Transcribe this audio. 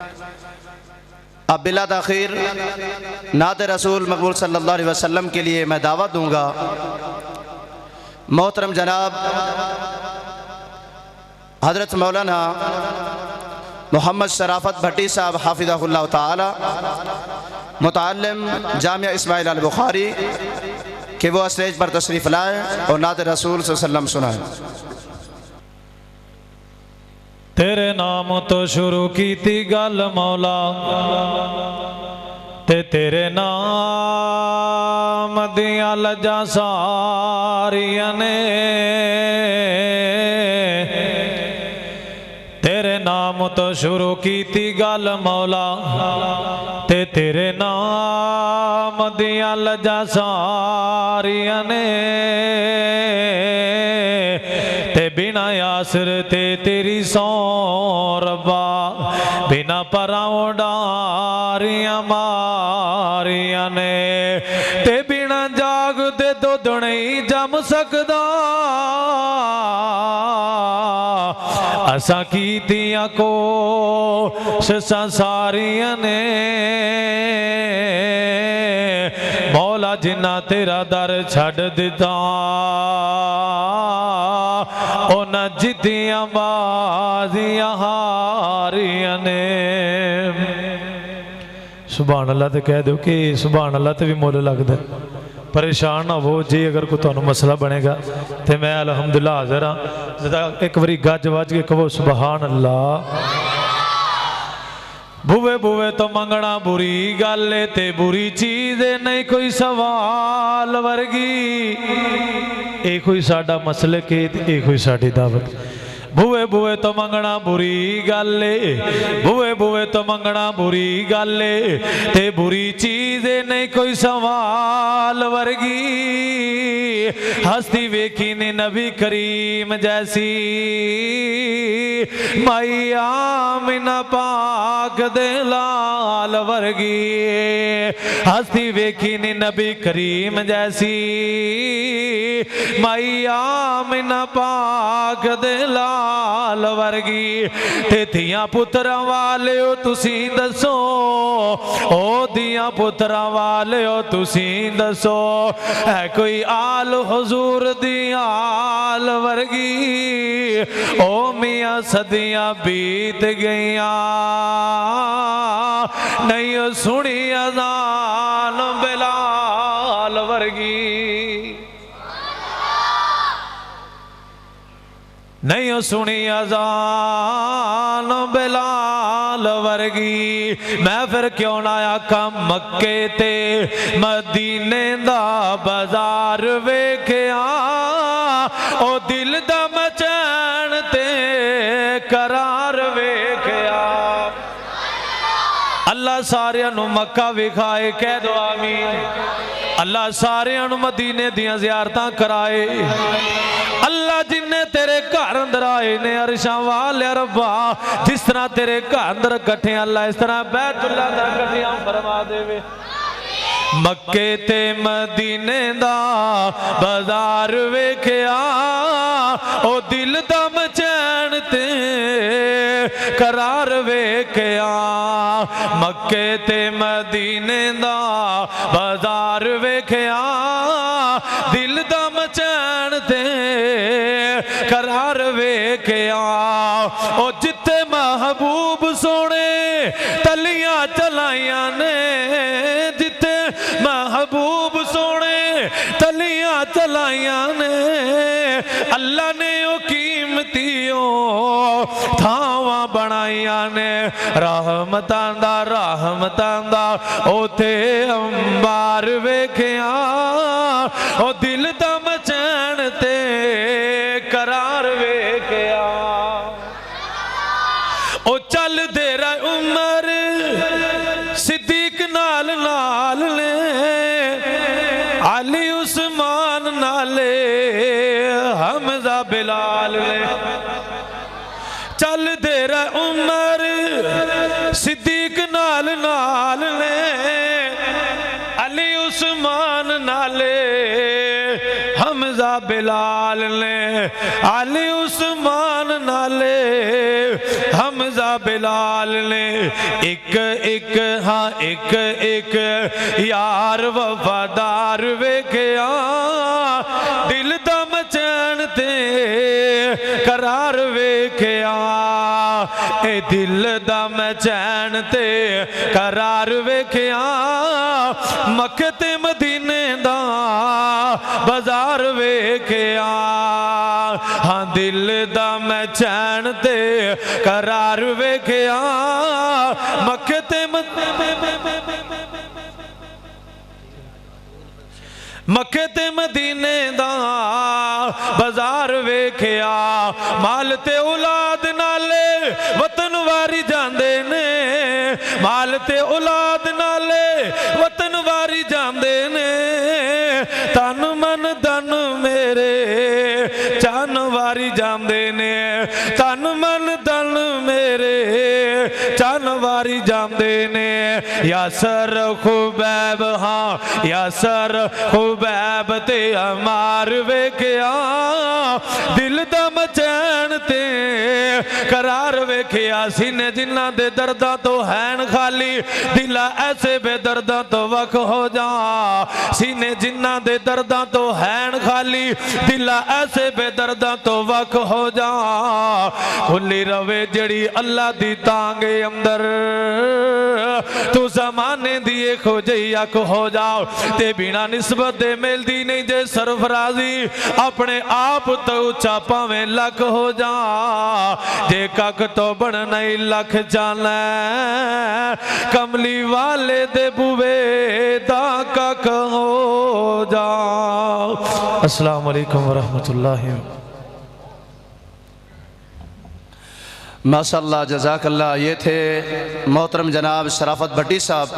अब बिला ताख़ीर नात रसूल मक़बूल सल्लल्लाहु अलैहि वसल्लम के लिए मैं दावत दूँगा। मोहतरम जनाब हज़रत मौलाना मोहम्मद शराफत भट्टी साहब हाफ़िज़हुल्लाह ताला मुतअल्लिम जामिया इस्माइल अल बुखारी कि वो स्टेज पर तशरीफ़ लाए और नात रसूल सल्लल्लाहु अलैहि वसल्लम सुनाए। तेरे नाम तो शुरू की थी गल मौला ते तेरे नाम दिया लजा सारिया ने, तेरे नाम तो शुरू की थी गल मौला ते तेरे नाम दिया लजा सारिया ने, ते बिना यासर ते तेरी सौ रब्बा बिना पराओ डारिया मारिया ने, ते बिना जाग दे दुध नहीं जम सकदा असा कीतियां कोशिशां सारिया ने। मौला जिन्ना तेरा दर छड़ दिता उन्हां जिद्दियां बाजियां हारियां ने। सुभान अल्लाह ते कह दो कि सुभान अल्लाह ते भी मुल लगदा। परेशान ना हो जी, अगर कोई तुहानू मसला बनेगा तो मैं अलहमदुलिल्लाह हाज़िर हाँ। एक बारी गज वज के कहो सुभान अल्लाह। बुवे बुवे तो मंगना बुरी गल है ते बुरी चीज है नहीं कोई सवाल वर्गी, ये कोई साडा मसले के ये कोई साडी दावत। बुवे बुवे तो मंगना बुरी गल है, बुवे बुवे तो मंगना बुरी गल है ते बुरी चीज है नहीं कोई सवाल वर्गी। हस्ती वेखी ने नबी करीम जैसी माई आमिना पाक दे लाल वर्गी। हस्ती वेखी ने नबी करीम जैसी माई आमिना पाक दे लाल वर्गी। ते धियां पुत्रा वाले हो तुसी दसो, ओ धियां पुत्रा वाले हो तुसी दसो, है कोई आल हुजूर दी आल वर्गी। ओ मियां सदियां बीत गईयां नहीं सुनी अज़ान बिलाल वर्गी, नहीं सुनी अज़ान बिलाल वर्गी। मैं फिर क्यों ना आखा मक्के ते मदीने दा बाजार वेख्या, ओ दिल दा मचैन ते करार वेख्या। अल्लाह सारियां नू मक्का विखाए, कह दो आमीन। अल्लाह सारियां नू मदीने दियां ज़ियारतां कराए। अल्लाह जिन्ने तेरे घर अंदर आए ने अरशां वाले रब्बा, जिस तरह तेरे घर अंदर कट्ठे अल्लाह इस तरह बैतुल्लाह अंदर कट्ठियां फरमा देवे। मक्के ते मदीने दा बाजार वेख्या, ओ दिल दा मचैन ते करार वेख्या। मक्के ते मदीने दा बाजार वेख्या, दिल दा मचैन ते करार वेख्या। ओ जिथे महबूब सोने तलियां चलाइयां ने, जिथे महबूब सोने तलियां चलाइयां ने, अल्लाह ने ओ कीमतियों थावां बनाइयां ने। रहमतां दा ओथे अंबार वेख्या, ओ दिल दा मचैन ते करार वेख्या। ओ चल देरा उमर सिद्दीक नाल नाल ने, अली उस्मान नाले हमजा बिलाल ने। चल देरा उमर सिद्दीक नाल नाल ने, अली उस्मान नाले हमजा बिलाल ने। अली उस्मान नाले हम मिर्जा बिलाल ने एक एक हाँ एक एक यार वफादार वेख्या दिल दा मचैन ते करार वेख्या ए दिल दा मचैन ते करार वेख्या मक्के ते मदीने दा बाजार वेख्या हाँ दिल दा मचैन ते करार वेख्या मक्के ते मक्के ते मदीने दा बाजार वेख्या माल ते औलाद नाले वतन वारी जांदे ने माल ते औलाद नाले वतन वारी जांदे ने तन मन धन मेरे चन वारी जांदे ने तन मन धन मेरे चन वारी जांदे ने यासर खुबैब हाँ यासर खुबैब ते अमार वेख्या दिल दा मचैन ते करार वेख्या सीने जिन्ना दे दर्दां तो हैन खाली दिला ऐसे बेदर्दां तो वख हो जा सीने जिन्ना दे दर्दां तो हैन खाली दिला ऐसे बेदर्दां तो वख हो जा खुली रवे जड़ी अल्लाह दी तांगे अंदर तू जमाने दी खोजई अख हो जाओ ते बिना निस्बत दे मिलदी नहीं जे सरफराजी अपने आप तो उच्चा भावें लख हो जा जे कख तो बन नहीं लख जाना कमली वाले दे बुवे दा कख हो जा। अस्सलाम वालेकुम वरहमतुल्लाहि माशाअल्लाह जज़ाकल्लाह। ये थे मोहतरम जनाब शराफत भट्टी साहब।